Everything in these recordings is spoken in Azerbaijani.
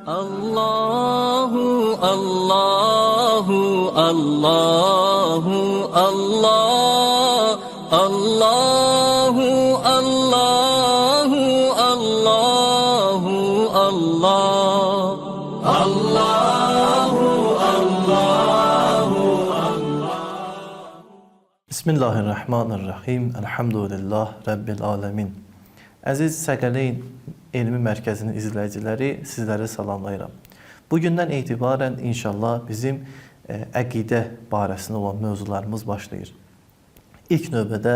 Allahu Allahu Allahu Allah Allahu Allahu Allahu Allah Allahu Allahu Bismillahirrahmanirrahim. Elhamdülillah Rabbil alemin. Əziz Səqələyn Elmi Mərkəzinin izləyiciləri, sizləri salamlayıram. Bugündən etibarən inşallah bizim əqidə barəsində olan mövzularımız başlayır. İlk növbədə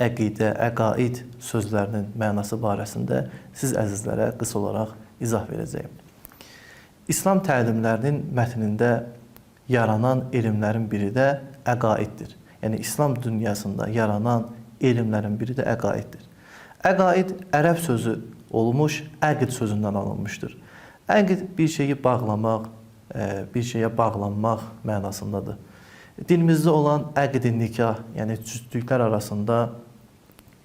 əqidə, əqaid sözlərinin mənası barəsində siz əzizlərə qısa olaraq izah verəcəyim. İslam təlimlərinin mətnində yaranan elmlərin biri də əqaiddir. Yəni, İslam dünyasında yaranan elmlərin biri də əqaiddir. Əqaid ərəb sözü olmuş, əqid sözündən alınmışdır. Əqid bir şeyi bağlamaq, bir şeyə bağlanmaq mənasındadır. Dilimizdə olan əqid-i nikah, yəni cütlüklər arasında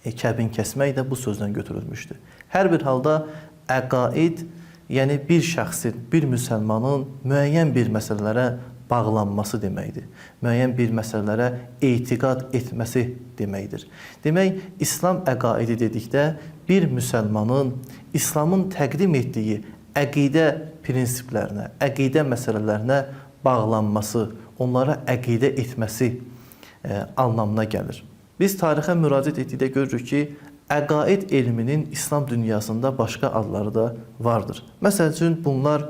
kəbin kəsmək də bu sözdən götürülmüşdür. Hər bir halda əqaid, yəni bir şəxsin, bir müsəlmanın müəyyən bir məsələlərə bağlanması deməkdir. Müəyyən bir məsələlərə etiqad etməsi deməkdir. Demək, İslam əqaidi dedikdə bir müsəlmanın İslamın təqdim etdiyi əqidə prinsiplərinə, əqidə məsələlərinə bağlanması, onlara əqidə etməsi anlamına gəlir. Biz tarixə müraciət etdikdə görürük ki, əqaid elminin İslam dünyasında başqa adları da vardır. Məsəl üçün, bunlar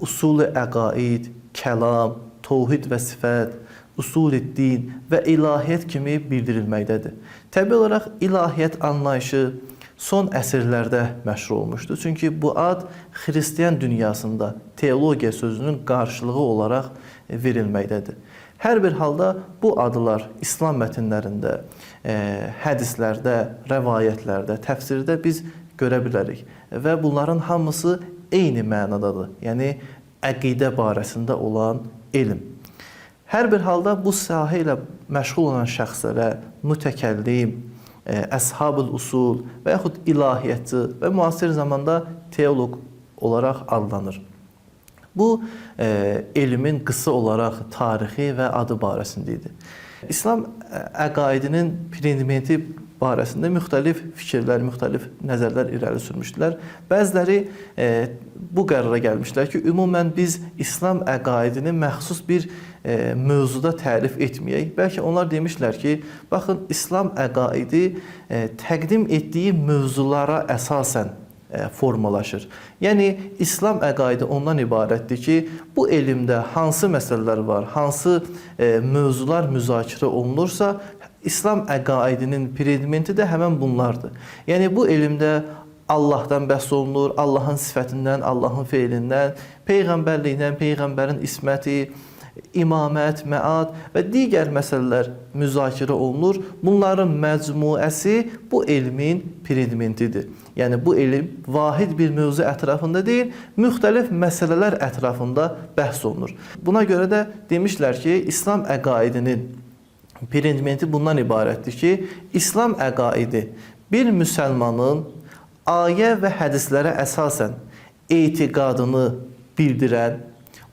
usul-i əqaid, kəlam, təvhid və sifət, usul-i din və ilahiyyət kimi bildirilməkdədir. Təbii olaraq ilahiyyət anlayışı son əsrlərdə məşhur olmuşdur. Çünki bu ad xristiyan dünyasında teologiya sözünün qarşılığı olaraq verilməkdədir. Hər bir halda bu adlar İslam mətnlərində, hədislərdə, rəvayətlərdə, təfsirdə biz görə bilərik. Və bunların hamısı eyni mənadadır. Yəni, əqidə barəsində olan elm. Hər bir halda bu sahə ilə məşğul olan şəxslərə mütəkəllim, əshab-ül usul və yaxud ilahiyyatçı və müasir zamanda teoloq olaraq adlanır. Bu, elmin qısa olaraq tarixi və adı barəsində idi. İslam əqaidinin predimenti barəsində müxtəlif fikirlər, müxtəlif nəzərlər irəli sürmüşdülər. Bəziləri bu qərara gəlmişlər ki, ümumən biz İslam əqaidini məxsus bir mövzuda tərif etməyək. Bəlkə onlar demişlər ki, baxın, İslam əqaidi təqdim etdiyi mövzulara əsasən formalaşır. Yəni, İslam əqaidi ondan ibarətdir ki, bu elmdə hansı məsələlər var, hansı mövzular müzakirə olunursa, İslam əqaidinin predimenti də həmən bunlardır. Yəni, bu elmdə Allahdan bəhs olunur, Allahın sifətindən, Allahın feilindən, peyğəmbərlikdən, peyğəmbərin isməti, imamət, məad və digər məsələlər müzakirə olunur. Bunların məcmuəsi bu elmin predimentidir. Yəni, bu elm vahid bir mövzu ətrafında deyil, müxtəlif məsələlər ətrafında bəhs olunur. Buna görə də demişlər ki, İslam əqaidinin predimenti bundan ibarətdir ki, İslam əqaidi bir müsəlmanın ayə və hədislərə əsasən etiqadını bildirən,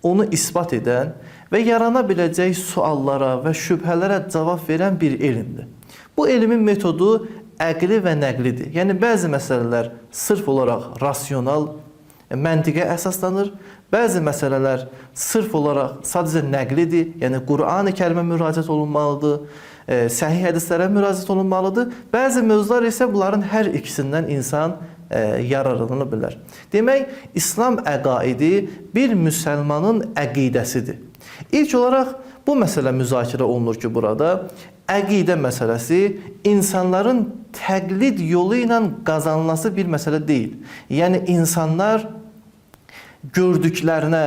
onu isbat edən və yarana biləcək suallara və şübhələrə cavab verən bir elmdir. Bu elmin metodu əqli və nəqlidir. Yəni, bəzi məsələlər sırf olaraq rasional, məntiqə əsaslanır. Bəzi məsələlər sırf olaraq sadəcə nəqlidir, yəni Qur'an-ı Kərimə müraciət olunmalıdır, səhih hədislərə müraciət olunmalıdır. Bəzi mövzular isə bunların hər ikisindən insan yararlanı bilər. Demək, İslam əqaidi bir müsəlmanın əqidəsidir. İlk olaraq bu məsələ müzakirə olunur ki, burada əqidə məsələsi insanların təqlid yolu ilə qazanılması bir məsələ deyil. Yəni, insanlar gördüklərinə,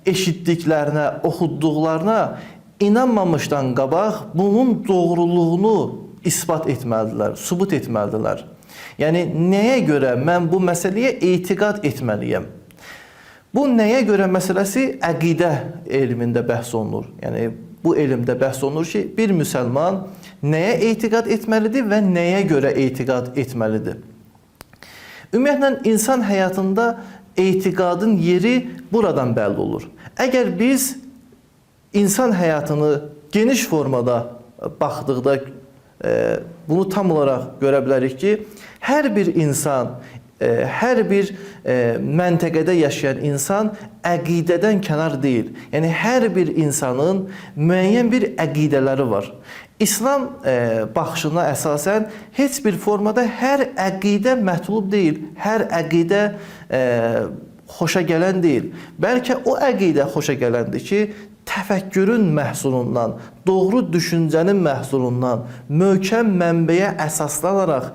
eşitdiklərinə, oxuduqlarına inanmamışdan qabaq bunun doğruluğunu isbat etməlidirlər, sübut etməlidirlər. Yəni, nəyə görə mən bu məsələyə etiqad etməliyəm? Bu nəyə görə məsələsi əqidə elmində bəhs olunur. Yəni, bu elmdə bəhs olunur ki, bir müsəlman nəyə etiqad etməlidir və nəyə görə etiqad etməlidir? Ümumiyyətlə, insan həyatında etiqadın yeri buradan bəlli olur. Əgər biz insan həyatını geniş formada baxdıqda bunu tam olaraq görə bilərik ki, hər bir insan, hər bir məntəqədə yaşayan insan əqidədən kənar deyil. Yəni, hər bir insanın müəyyən bir əqidələri var. İslam baxışına əsasən heç bir formada hər əqidə mətlub deyil, hər əqidə xoşa gələn deyil. Bəlkə o əqidə xoşa gələndir ki, təfəkkürün məhsulundan, doğru düşüncənin məhsulundan, möhkəm mənbəyə əsaslanaraq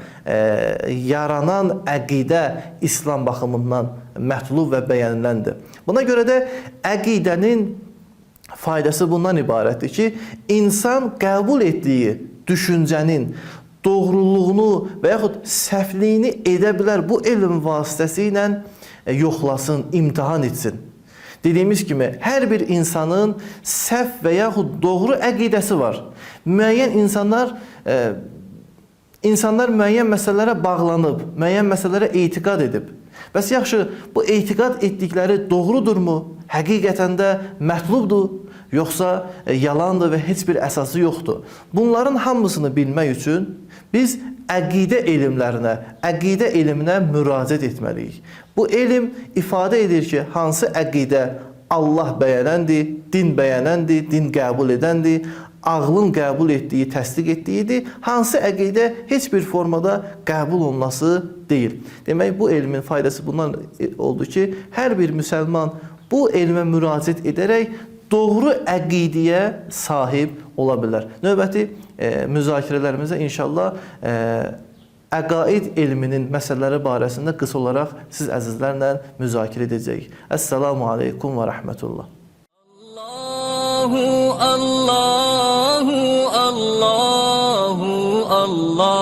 yaranan əqidə İslam baxımından mətlub və bəyəniləndir. Buna görə də əqidənin faydası bundan ibarətdir ki, insan qəbul etdiyi düşüncənin doğruluğunu və yaxud səhvliyini edə bilər, bu elm vasitəsilə yoxlasın, imtihan etsin. Dediyimiz kimi, hər bir insanın səhv və yaxud doğru əqidəsi var. Müəyyən insanlar müəyyən məsələlərə bağlanıb, müəyyən məsələlərə etiqad edib. Bəs yaxşı, bu etiqad etdikləri doğrudurmu? Həqiqətən də mətlubdur, yoxsa yalandır və heç bir əsası yoxdur? Bunların hamısını bilmək üçün biz əqidə elmlərinə, əqidə elminə müraciət etməliyik. Bu elm ifadə edir ki, hansı əqidə Allah bəyənəndir, din bəyənəndir, din qəbul edəndir, ağlın qəbul etdiyi, təsdiq etdiyidir, hansı əqidə heç bir formada qəbul olunması deyil. Demək, bu elmin faydası bundan oldu ki, hər bir müsəlman bu elmə müraciət edərək doğru əqidəyə sahib ola bilər. Növbəti müzakirələrimizdə inşallah əqaid elminin məsələləri barəsində qısa olaraq siz əzizlərlə müzakirə edəcəyik. Əssalamu aleykum və rəhmətullah. Allahu, Allahu, Allahu, Allah.